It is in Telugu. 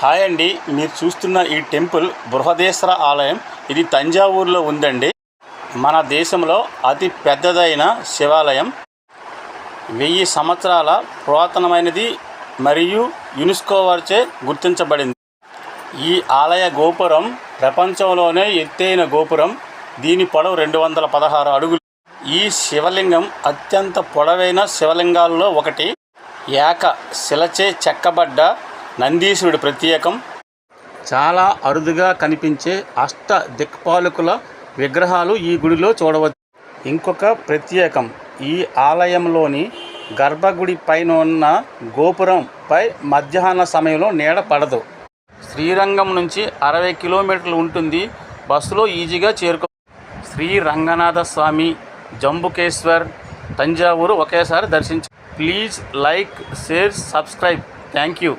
హాయ్ అండి, మీరు చూస్తున్న ఈ టెంపుల్ బృహదేశ్వర ఆలయం. ఇది తంజావూరులో ఉందండి. మన దేశంలో అతి పెద్దదైన శివాలయం. 1000 సంవత్సరాల పురాతనమైనది మరియు యునెస్కో వారిచే గుర్తించబడింది. ఈ ఆలయ గోపురం ప్రపంచంలోనే ఎత్తైన గోపురం. దీని పొడవు 216 అడుగులు. ఈ శివలింగం అత్యంత పొడవైన శివలింగాల్లో ఒకటి. ఏక శిలచే చెక్కబడ్డ నందీశ్వరుడి ప్రత్యేకం. చాలా అరుదుగా కనిపించే అష్ట దిక్పాలకుల విగ్రహాలు ఈ గుడిలో చూడవచ్చు. ఇంకొక ప్రత్యేకం, ఈ ఆలయంలోని గర్భగుడి పైన ఉన్న గోపురంపై మధ్యాహ్న సమయంలో నీడ పడదు. శ్రీరంగం నుంచి 60 కిలోమీటర్లు ఉంటుంది. బస్సులో ఈజీగా చేరుకో. శ్రీ రంగనాథ స్వామి, జంబుకేశ్వర్, తంజావూరు ఒకేసారి దర్శించు. Please like, share, subscribe. Thank you.